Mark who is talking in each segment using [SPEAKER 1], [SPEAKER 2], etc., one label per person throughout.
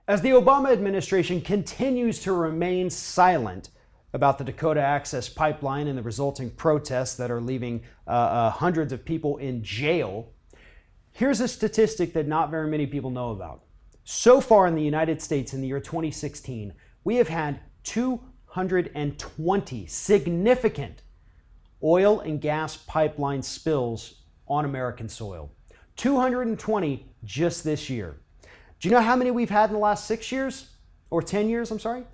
[SPEAKER 1] As the Obama administration continues to remain silent about the Dakota Access Pipeline and the resulting protests that are leaving hundreds of people in jail, here's a statistic that not very many people know about. So far in the United States in the year 2016, we have had 220 significant oil and gas pipeline spills on American soil. 220 just this year. Do you know how many we've had in the last 6 years? Or 10 years, I'm sorry?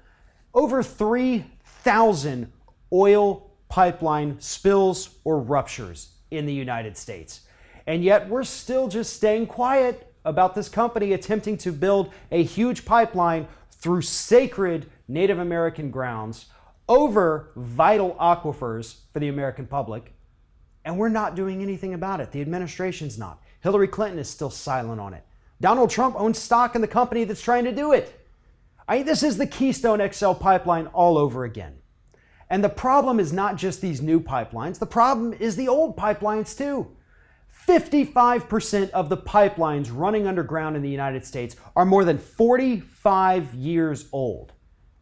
[SPEAKER 1] Over 3,000 oil pipeline spills or ruptures in the United States. And yet we're still just staying quiet about this company attempting to build a huge pipeline through sacred Native American grounds over vital aquifers for the American public. And we're not doing anything about it. The administration's not. Hillary Clinton is still silent on it. Donald Trump owns stock in the company that's trying to do it. This is the Keystone XL pipeline all over again. And the problem is not just these new pipelines. The problem is the old pipelines too. 55% of the pipelines running underground in the United States are more than 45 years old.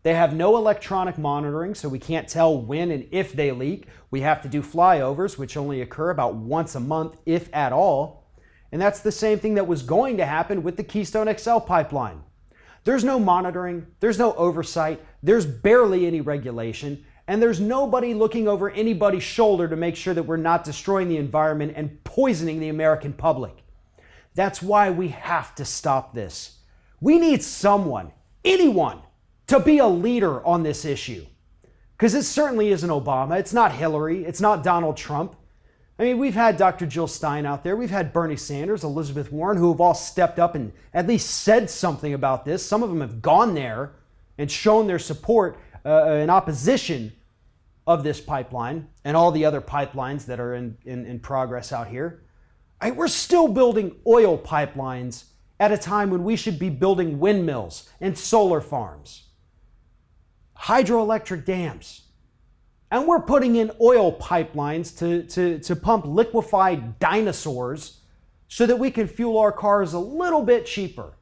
[SPEAKER 1] They have no electronic monitoring, so we can't tell when and if they leak. We have to do flyovers, which only occur about once a month, if at all. And that's the same thing that was going to happen with the Keystone XL pipeline. There's no monitoring, there's no oversight, there's barely any regulation, and there's nobody looking over anybody's shoulder to make sure that we're not destroying the environment and poisoning the American public. That's why we have to stop this. We need someone, anyone, to be a leader on this issue. Because it certainly isn't Obama, it's not Hillary, it's not Donald Trump. I mean, we've had Dr. Jill Stein out there, we've had Bernie Sanders, Elizabeth Warren, who have all stepped up and at least said something about this. Some of them have gone there and shown their support in opposition of this pipeline and all the other pipelines that are in progress out here. We're still building oil pipelines at a time when we should be building windmills and solar farms, hydroelectric dams. And we're putting in oil pipelines to pump liquefied dinosaurs so that we can fuel our cars a little bit cheaper.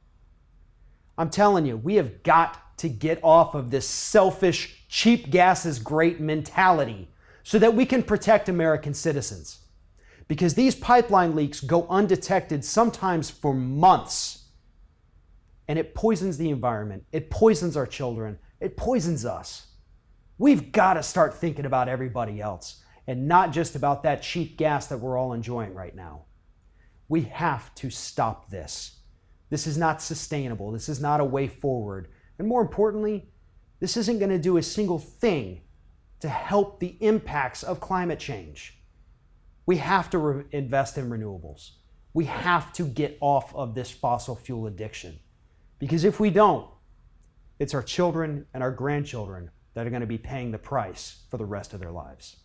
[SPEAKER 1] I'm telling you, we have got to get off of this selfish, cheap gas is great mentality so that we can protect American citizens. Because these pipeline leaks go undetected sometimes for months. And it poisons the environment. It poisons our children. It poisons us. We've got to start thinking about everybody else and not just about that cheap gas that we're all enjoying right now. We have to stop this. This is not sustainable. This is not a way forward. And more importantly, this isn't going to do a single thing to help the impacts of climate change. We have to invest in renewables. We have to get off of this fossil fuel addiction. Because if we don't, it's our children and our grandchildren that are going to be paying the price for the rest of their lives.